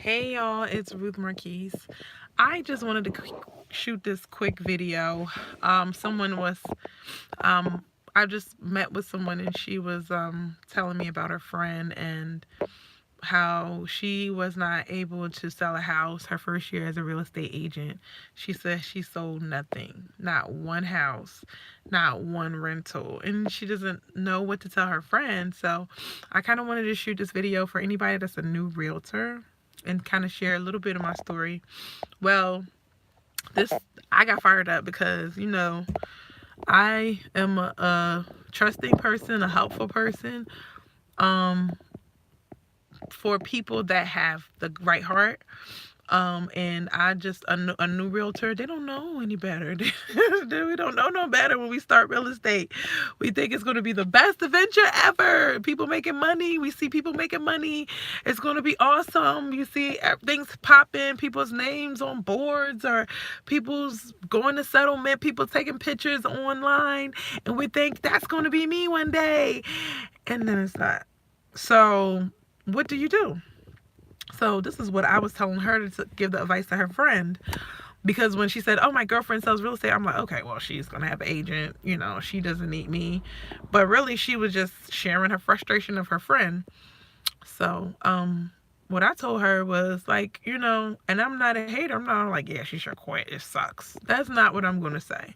Hey y'all, it's Ruth Marquise. I just wanted to shoot this quick video. Someone was, um, I just met with someone and she was telling me about her friend and how she was not able to sell a house her first year as a real estate agent. She said she sold nothing, not one house, not one rental, and she doesn't know what to tell her friend. So I kind of wanted to shoot this video for anybody that's a new realtor and kind of share a little bit of my story. Well, this I got fired up because I am a trusting person, a helpful person. Um, for people that have the right heart. And I just a new realtor. They don't know any better. We don't know no better when we start real estate. We think it's going to be the best adventure ever. People making money. We see people making money. It's going to be awesome. You see things popping, people's names on boards, or people's going to settlement, people taking pictures online, and we think that's going to be me one day, and then it's not. So what do you do? So this is what I was telling her to give the advice to her friend. Because when she said, "Oh, my girlfriend sells real estate," I'm like, okay, well, she's going to have an agent. She doesn't need me. But really, she was just sharing her frustration of her friend. So what I told her was like, and I'm not a hater. I'm not like, yeah, she should quit. It sucks. That's not what I'm going to say.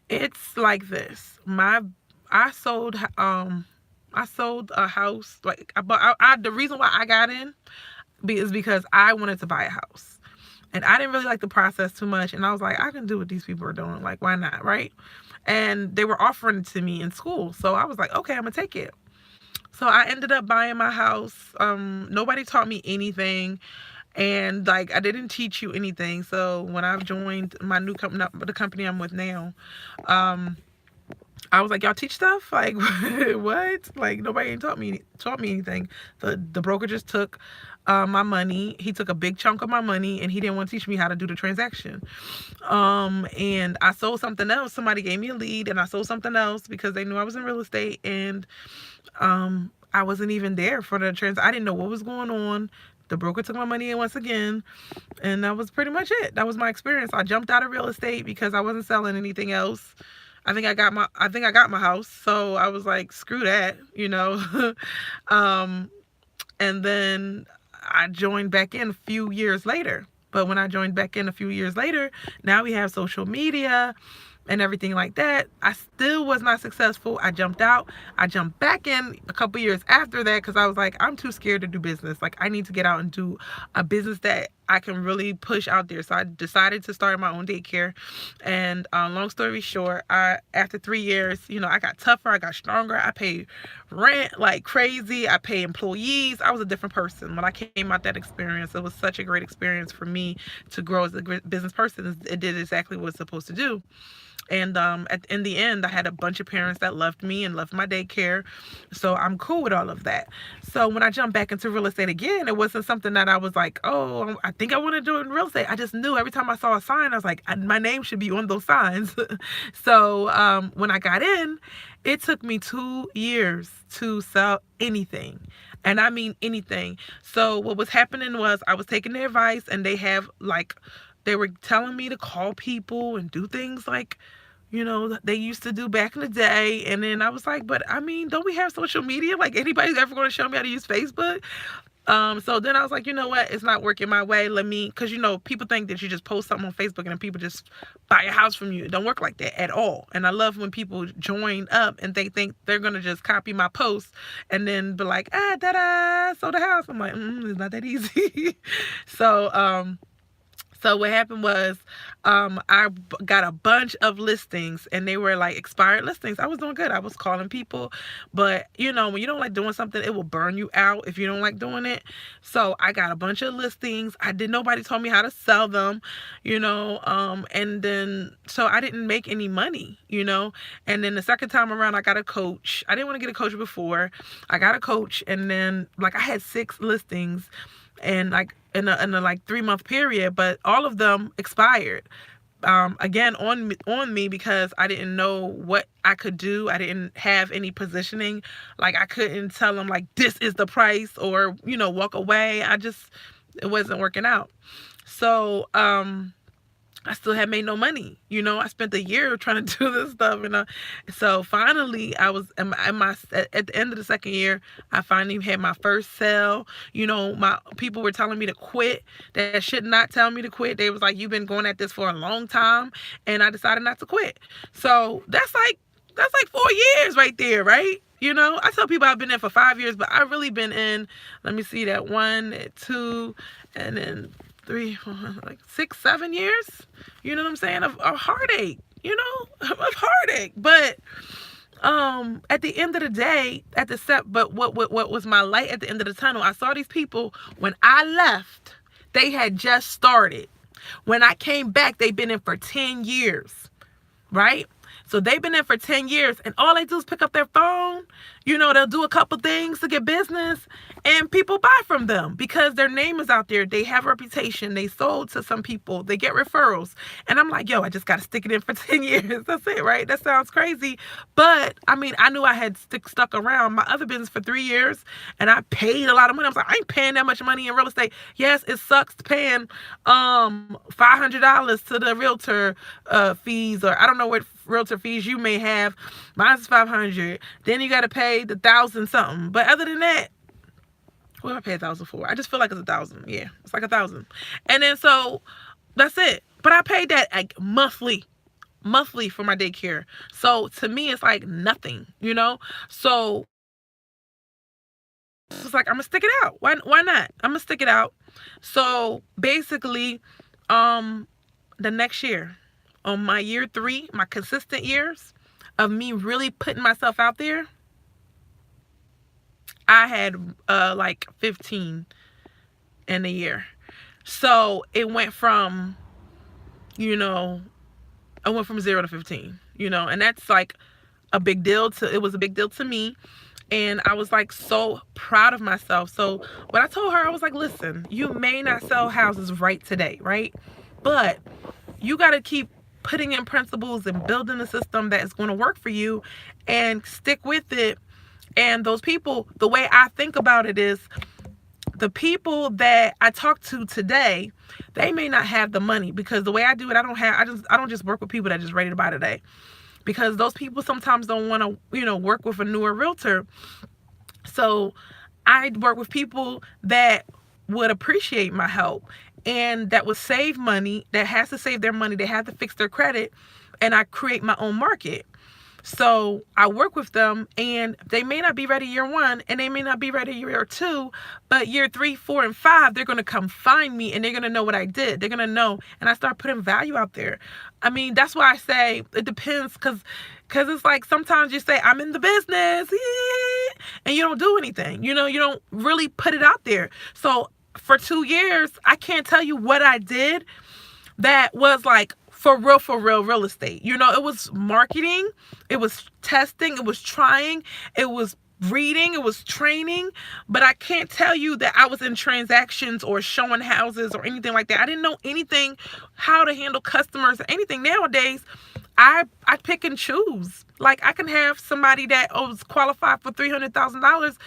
It's like this. I sold I sold a house. Like, the reason why I got in is because I wanted to buy a house. And I didn't really like the process too much. And I was like, I can do what these people are doing. Like, why not? Right. And they were offering it to me in school. So I was like, okay, I'm going to take it. So I ended up buying my house. Nobody taught me anything. And like, I didn't teach you anything. So when I've joined my new company, the company I'm with now, I was like, y'all teach stuff? Like, what? Like, nobody ain't taught me anything. The broker just took my money. He took a big chunk of my money, and he didn't want to teach me how to do the transaction. And I sold something else. Somebody gave me a lead, and I sold something else because they knew I was in real estate, and I wasn't even there for the I didn't know what was going on. The broker took my money in once again, and that was pretty much it. That was my experience. I jumped out of real estate because I wasn't selling anything else. I think I got my house, so I was like, screw that. um, and then I joined back in a few years later. But when I joined back in a few years later, now we have social media and everything like that. I still was not successful. I jumped out. I jumped back in a couple years after that because I was like, I'm too scared to do business. Like, I need to get out and do a business that I can really push out there. So I decided to start my own daycare. And long story short, after 3 years, I got tougher. I got stronger. I paid rent like crazy. I paid employees. I was a different person when I came out that experience. It was such a great experience for me to grow as a business person. It did exactly what it's supposed to do. And in the end, I had a bunch of parents that loved me and loved my daycare. So I'm cool with all of that. So when I jumped back into real estate again, it wasn't something that I was like, oh, I think I want to do it in real estate. I just knew every time I saw a sign, I was like, my name should be on those signs. So when I got in, it took me 2 years to sell anything. And I mean anything. So what was happening was I was taking their advice, and they were telling me to call people and do things like, they used to do back in the day. And then I was like, but I mean, don't we have social media? Like, anybody's ever going to show me how to use Facebook? So then I was like, you know what? It's not working my way. Because, people think that you just post something on Facebook and then people just buy a house from you. It don't work like that at all. And I love when people join up and they think they're going to just copy my post and then be like, da-da, sold a house. I'm like, it's not that easy. So what happened was, I got a bunch of listings, and they were like expired listings. I was doing good. I was calling people, but when you don't like doing something, it will burn you out if you don't like doing it. So I got a bunch of listings. Nobody told me how to sell them, and then, so I didn't make any money, and then the second time around, I got a coach. I didn't want to get a coach before. I got a coach, and then like I had 6 listings, and like in a like 3-month period, but all of them expired. Again, on me because I didn't know what I could do. I didn't have any positioning. Like, I couldn't tell them like, this is the price, or walk away. I just It wasn't working out. So I still had made no money. I spent a year trying to do this stuff, so finally, I was at the end of the second year. I finally had my first sale. My people were telling me to quit. That should not tell me to quit. They was like, "You've been going at this for a long time," and I decided not to quit. So that's like 4 years right there, right? I tell people I've been in for 5 years, but I've really been in. Let me see that 1, 2, and then 3, 4, like 6, 7 years. You know what I'm saying? Of heartache. Of heartache. But at the end of the day, but what was my light at the end of the tunnel? I saw these people when I left. They had just started. When I came back, they've been in for 10 years, right? So they've been in for 10 years, and all they do is pick up their phone. They'll do a couple things to get business, and people buy from them because their name is out there. They have a reputation. They sold to some people. They get referrals. And I'm like, yo, I just got to stick it in for 10 years. That's it, right? That sounds crazy. But, I knew I had stuck around my other business for 3 years, and I paid a lot of money. I was like, I ain't paying that much money in real estate. Yes, it sucks paying $500 to the realtor fees, or I don't know what realtor fees you may have. Mine's $500. Then you got to pay the 1,000 something. But other than that, what did I pay 1,000 for? I just feel like it's 1,000. Yeah, it's like 1,000. And then so that's it. But I paid that like monthly for my daycare. So to me, it's like nothing. So it's like, I'm gonna stick it out. Why not? I'm gonna stick it out. So basically, the next year, on my year 3, my consistent years of me really putting myself out there, I had like 15 in a year. So it went from, I went from 0 to 15, and that's like it was a big deal to me. And I was like so proud of myself. So what I told her, I was like, listen, you may not sell houses right today, right? But you got to keep putting in principles and building a system that is going to work for you and stick with it. And those people, the way I think about it is, the people that I talk to today, they may not have the money, because the way I do it, I don't just work with people that are just ready to buy today, because those people sometimes don't want to, work with a newer realtor. So I work with people that would appreciate my help and that would save money, that has to save their money, they have to fix their credit, and I create my own market. So I work with them, and they may not be ready year 1, and they may not be ready year 2, but year 3, 4, and 5, they're going to come find me, and they're going to know what I did. They're going to know, and I start putting value out there. That's why I say it depends, because it's like sometimes you say, I'm in the business, and you don't do anything. You don't really put it out there. So for 2 years, I can't tell you what I did that was like for real real estate. It was marketing, it was testing, it was trying, it was reading, it was training, but I can't tell you that I was in transactions or showing houses or anything like that. I didn't know anything how to handle customers or anything. Nowadays, I pick and choose. Like, I can have somebody that was qualified for $300,000,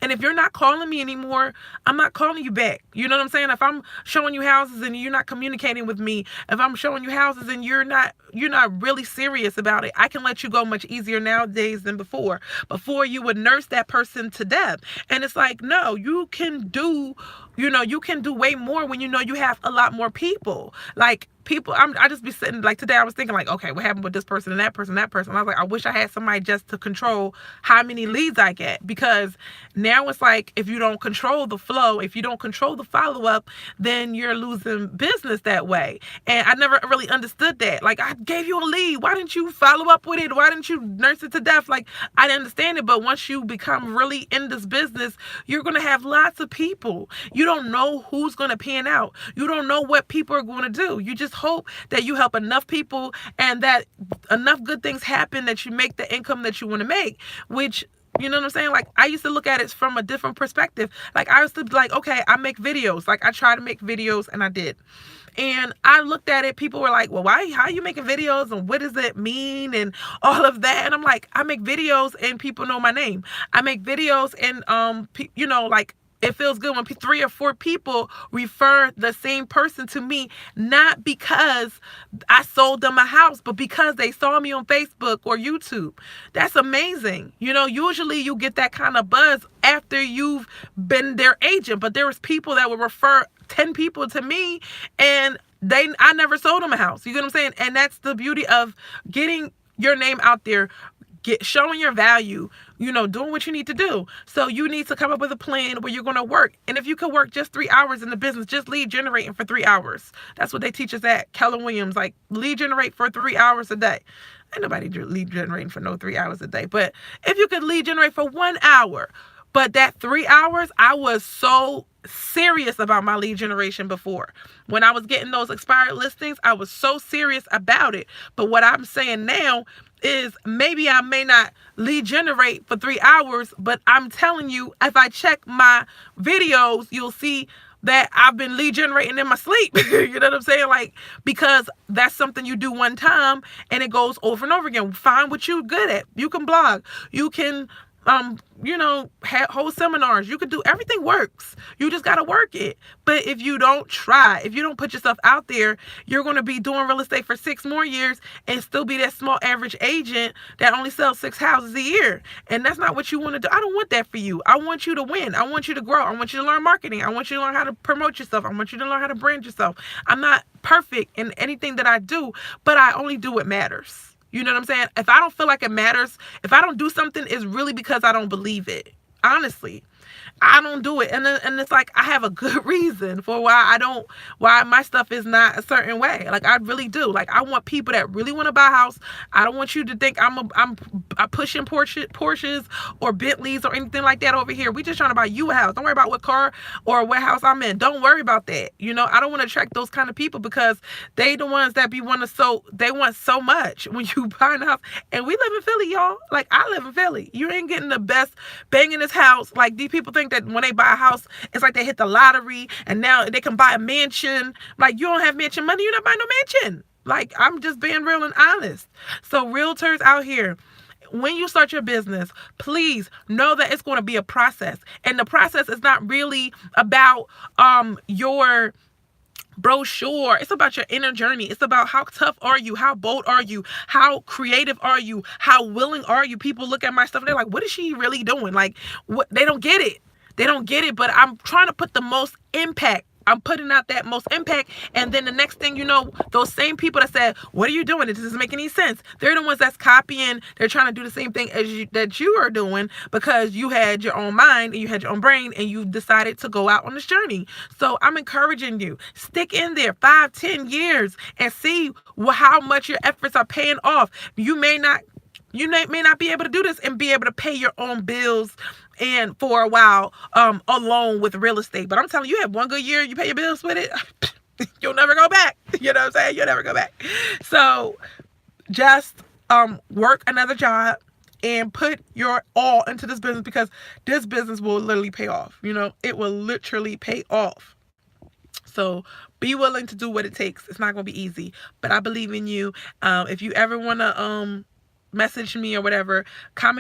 and if you're not calling me anymore, I'm not calling you back. You know what I'm saying? If I'm showing you houses and you're not communicating with me, if I'm showing you houses and you're not really serious about it, I can let you go much easier nowadays than before. Before, you would nurse that person to death. And it's like, no, you can do way more when you have a lot more people. Like, people, I just be sitting, like today I was thinking like, okay, what happened with this person and that person, that person? I was like, I wish I had somebody just to control how many leads I get, because now it's like, if you don't control the flow, if you don't control the follow-up, then you're losing business that way. And I never really understood that. Like, I gave you a lead. Why didn't you follow up with it? Why didn't you nurse it to death? Like, I didn't understand it. But once you become really in this business, you're going to have lots of people. You don't know who's going to pan out. You don't know what people are going to do. You just hope that you help enough people and that enough good things happen that you make the income that you want to make, which, you know what I'm saying? Like, I used to look at it from a different perspective. Like, I used to be like, okay, I make videos. Like, I try to make videos, and I did. And I looked at it, people were like, well, how are you making videos, and what does it mean, and all of that? And I'm like, I make videos and people know my name. I make videos and, like, It feels good when 3 or 4 people refer the same person to me, not because I sold them a house, but because they saw me on Facebook or YouTube. That's amazing. Usually you get that kind of buzz after you've been their agent, but there was people that would refer 10 people to me, and I never sold them a house. You get what I'm saying? And that's the beauty of getting your name out there, showing your value, doing what you need to do. So you need to come up with a plan where you're going to work. And if you could work just 3 hours in the business, just lead generating for 3 hours. That's what they teach us at Keller Williams. Like, lead generate for 3 hours a day. Ain't nobody lead generating for no 3 hours a day. But if you could lead generate for 1 hour, but that 3 hours, I was so serious about my lead generation before. When I was getting those expired listings, I was so serious about it. But what I'm saying now is, maybe I may not lead generate for 3 hours, but I'm telling you, if I check my videos, you'll see that I've been lead generating in my sleep. You know what I'm saying? Like, because that's something you do one time and it goes over and over again. Find what you're good at. You can blog. You can hold seminars. You could do, everything works. You just got to work it. But if you don't try, if you don't put yourself out there, you're going to be doing real estate for 6 more years and still be that small average agent that only sells 6 houses a year. And that's not what you want to do. I don't want that for you. I want you to win. I want you to grow. I want you to learn marketing. I want you to learn how to promote yourself. I want you to learn how to brand yourself. I'm not perfect in anything that I do, but I only do what matters. You know what I'm saying? If I don't feel like it matters, if I don't do something, it's really because I don't believe it. Honestly, I don't do it. And it's like, I have a good reason for why my stuff is not a certain way. Like, I really do. Like, I want people that really want to buy a house. I don't want you to think I'm pushing Porsches or Bentleys or anything like that over here. We just trying to buy you a house. Don't worry about what car or what house I'm in. Don't worry about that. I don't want to attract those kind of people, because they the ones that they want so much when you buy a house. And we live in Philly, y'all. Like, I live in Philly. You ain't getting the best bang in this house. Like, these people think that when they buy a house, it's like they hit the lottery and now they can buy a mansion. Like, you don't have mansion money, you're not buying no mansion. Like, I'm just being real and honest. So realtors out here, when you start your business, please know that it's going to be a process. And the process is not really about your brochure. It's about your inner journey. It's about how tough are you? How bold are you? How creative are you? How willing are you? People look at my stuff and they're like, what is she really doing? Like, what? They don't get it. They don't get it, but I'm trying to put the most impact. I'm putting out that most impact. And then the next thing you know, those same people that said, what are you doing? It doesn't make any sense. They're the ones that's copying. They're trying to do the same thing that you are doing, because you had your own mind and you had your own brain and you decided to go out on this journey. So I'm encouraging you, stick in there 5-10 years and see how much your efforts are paying off. You may not be able to do this and be able to pay your own bills and for a while alone with real estate. But I'm telling you, have one good year, you pay your bills with it, you'll never go back. You know what I'm saying? You'll never go back. So just work another job and put your all into this business, because this business will literally pay off. It will literally pay off. So be willing to do what it takes. It's not going to be easy, but I believe in you. If you ever want to message me or whatever, comment